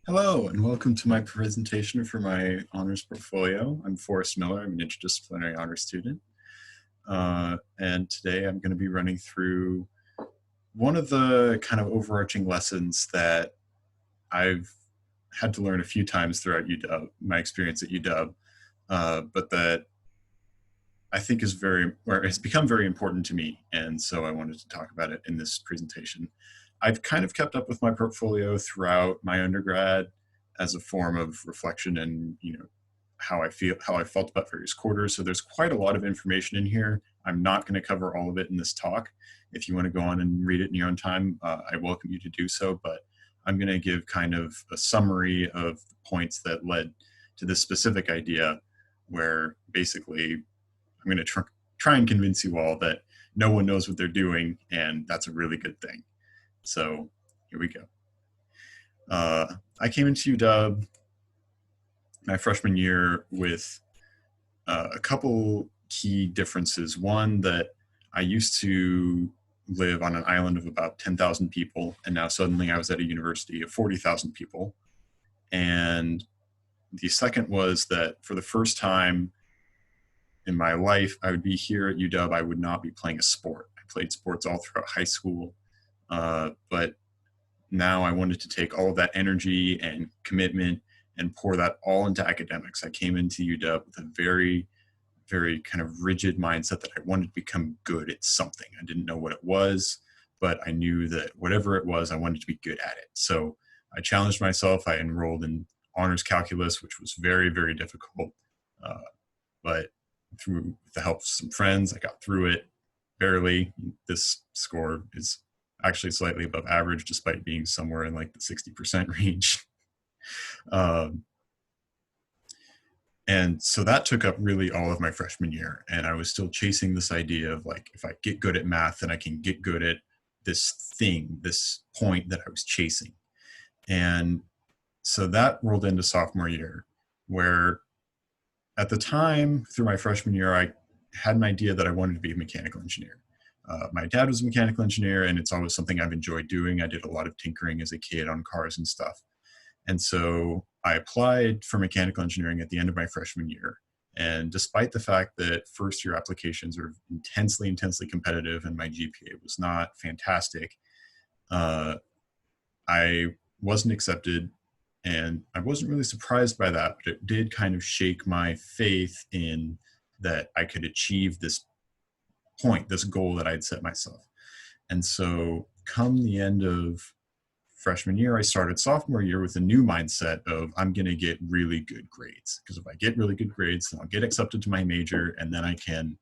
Hello, and welcome to my presentation for my honors portfolio. I'm Forrest Miller. I'm an interdisciplinary honors student. And today I'm going to be running through one of the kind of overarching lessons that I've had to learn a few times throughout UW, my experience at UW, but that I think is or has become very important to me. And so I wanted to talk about it in this presentation. I've kind of kept up with my portfolio throughout my undergrad as a form of reflection and, how I felt about various quarters. So there's quite a lot of information in here. I'm not going to cover all of it in this talk. If you want to go on and read it in your own time, I welcome you to do so. But I'm going to give kind of a summary of the points that led to this specific idea, where basically I'm going to try and convince you all that no one knows what they're doing, and that's a really good thing. So here we go. I came into UW my freshman year with a couple key differences. One, that I used to live on an island of about 10,000 people, and now suddenly I was at a university of 40,000 people. And the second was that for the first time in my life, I would be here at UW, I would not be playing a sport. I played sports all throughout high school, but now I wanted to take all of that energy and commitment and pour that all into academics. I came into UW with a very, very kind of rigid mindset that I wanted to become good at something. I didn't know what it was, but I knew that whatever it was, I wanted to be good at it. So I challenged myself. I enrolled in honors calculus, which was very, very difficult. But through the help of some friends, I got through it barely. This score is actually slightly above average, despite being somewhere in like the 60% range. And so that took up really all of my freshman year. And I was still chasing this idea of like, if I get good at math, then I can get good at this thing, this point that I was chasing. And so that rolled into sophomore year, where at the time through my freshman year, I had an idea that I wanted to be a mechanical engineer. My dad was a mechanical engineer, and it's always something I've enjoyed doing. I did a lot of tinkering as a kid on cars and stuff. And so I applied for mechanical engineering at the end of my freshman year. And despite the fact that first year applications are intensely, intensely competitive and my GPA was not fantastic, I wasn't accepted. And I wasn't really surprised by that, but it did kind of shake my faith in that I could achieve this point, this goal that I'd set myself. And so come the end of freshman year, I started sophomore year with a new mindset of I'm going to get really good grades, because if I get really good grades, then I'll get accepted to my major, and then I can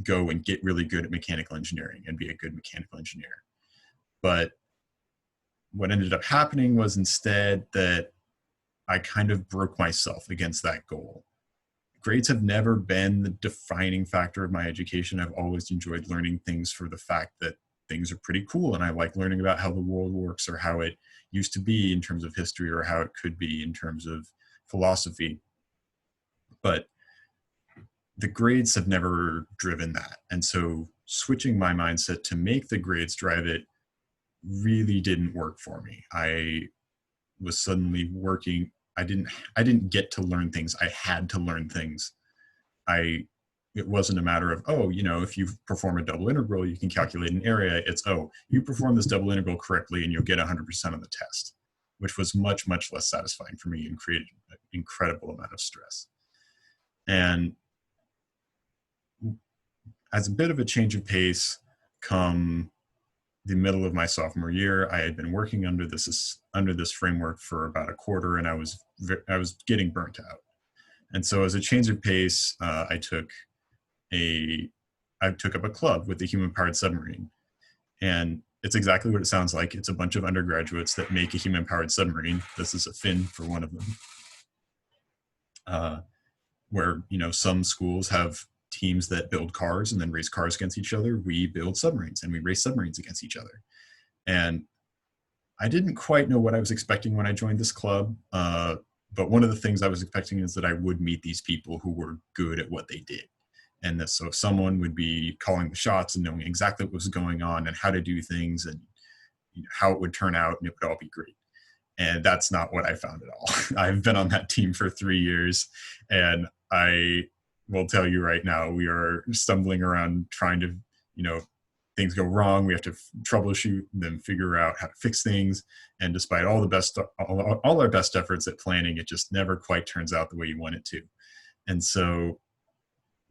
go and get really good at mechanical engineering and be a good mechanical engineer. But what ended up happening was instead that I kind of broke myself against that goal. Grades have never been the defining factor of my education. I've always enjoyed learning things for the fact that things are pretty cool, and I like learning about how the world works, or how it used to be in terms of history, or how it could be in terms of philosophy. But the grades have never driven that. And so switching my mindset to make the grades drive it really didn't work for me. I was suddenly working. I didn't get to learn things. I had to learn things. It wasn't a matter of, oh, if you perform a double integral, you can calculate an area. It's, oh, you perform this double integral correctly and you'll get 100% on the test, which was much, much less satisfying for me and created an incredible amount of stress. And as a bit of a change of pace, come the middle of my sophomore year, I had been working under this framework for about a quarter, and I was getting burnt out. And so as a change of pace, I took up a club with the Human Powered Submarine. And it's exactly what it sounds like. It's a bunch of undergraduates that make a human powered submarine. This is a fin for one of them. Where, some schools have teams that build cars and then race cars against each other. We build submarines and we race submarines against each other. And I didn't quite know what I was expecting when I joined this club. But one of the things I was expecting is that I would meet these people who were good at what they did. And that, so someone would be calling the shots and knowing exactly what was going on and how to do things, and how it would turn out, and it would all be great. And that's not what I found at all. I've been on that team for 3 years, and I will tell you right now, we are stumbling around trying to, you know, things go wrong. We have to troubleshoot and then figure out how to fix things. And despite all the best, all our best efforts at planning, it just never quite turns out the way you want it to. And so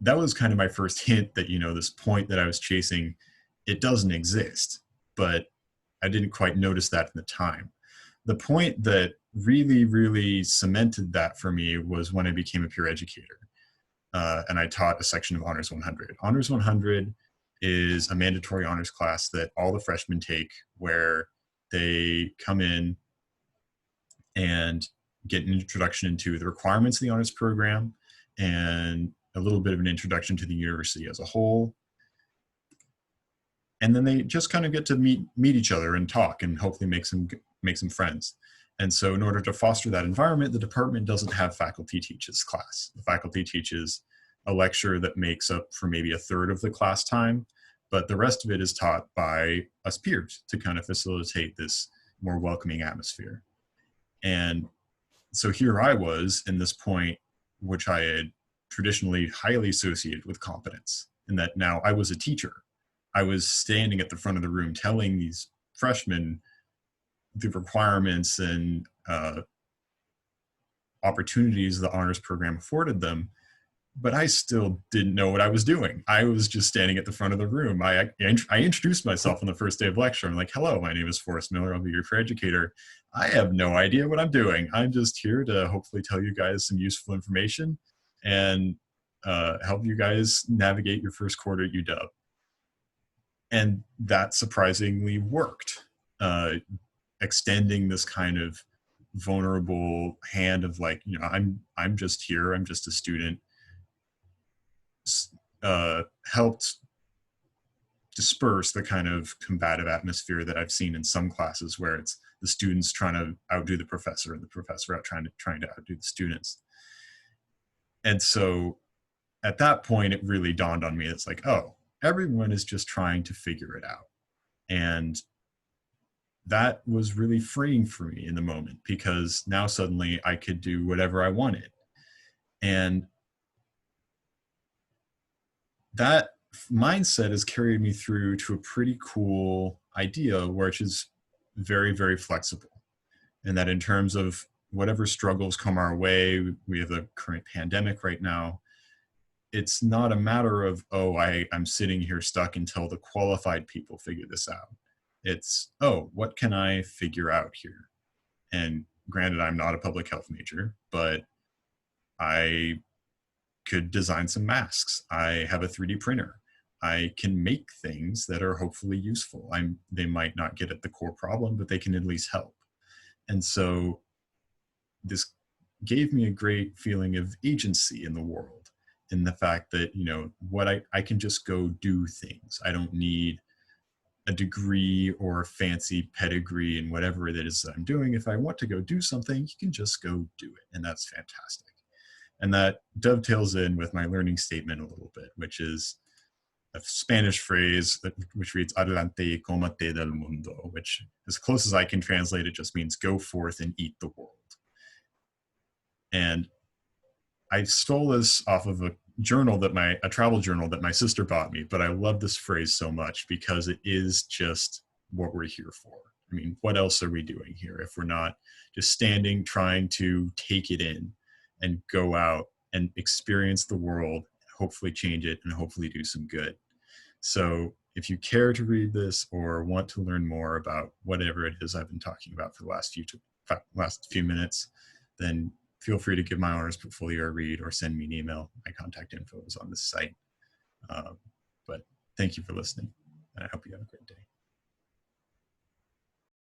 that was kind of my first hint that, you know, this point that I was chasing, it doesn't exist, but I didn't quite notice that in the time. The point that really, really cemented that for me was when I became a peer educator. And I taught a section of Honors 100. Honors 100 is a mandatory honors class that all the freshmen take, where they come in and get an introduction into the requirements of the honors program and a little bit of an introduction to the university as a whole. And then they just kind of get to meet each other and talk and hopefully make some friends. And so in order to foster that environment, the department doesn't have faculty teach this class. The faculty teaches a lecture that makes up for maybe a third of the class time, but the rest of it is taught by us peers to kind of facilitate this more welcoming atmosphere. And so here I was in this point, which I had traditionally highly associated with competence, in that now I was a teacher. I was standing at the front of the room telling these freshmen the requirements and opportunities the honors program afforded them, but I still didn't know what I was doing. I was just standing at the front of the room. I introduced myself on the first day of lecture. I'm like, hello, my name is Forrest Miller. I'll be your peer educator. I have no idea what I'm doing. I'm just here to hopefully tell you guys some useful information and help you guys navigate your first quarter at UW. And that surprisingly worked. Extending this kind of vulnerable hand of like, you know, I'm just here, I'm just a student, helped disperse the kind of combative atmosphere that I've seen in some classes where it's the students trying to outdo the professor and the professor trying to outdo the students. And so at that point, it really dawned on me, it's like, oh, everyone is just trying to figure it out. And that was really freeing for me in the moment, because now suddenly I could do whatever I wanted. And that mindset has carried me through to a pretty cool idea, which is very, very flexible. And that in terms of whatever struggles come our way, we have the current pandemic right now, it's not a matter of, oh, I'm sitting here stuck until the qualified people figure this out. It's, oh, what can I figure out here? And granted, I'm not a public health major, but I could design some masks. I have a 3D printer. I can make things that are hopefully useful. They might not get at the core problem, but they can at least help. And so this gave me a great feeling of agency in the world, in the fact that, you know, what I can just go do things. I don't need a degree or a fancy pedigree in whatever it is that I'm doing. If I want to go do something, you can just go do it. And that's fantastic. And that dovetails in with my learning statement a little bit, which is a Spanish phrase which reads adelante y comate del mundo, which as close as I can translate it just means go forth and eat the world. And I stole this off of a travel journal that my sister bought me, but I love this phrase so much because it is just what we're here for. I mean, what else are we doing here if we're not just standing, trying to take it in and go out and experience the world, hopefully change it, and hopefully do some good. So if you care to read this or want to learn more about whatever it is I've been talking about for the last few minutes, then feel free to give my honors portfolio a read or send me an email. My contact info is on this site. But thank you for listening, and I hope you have a great day.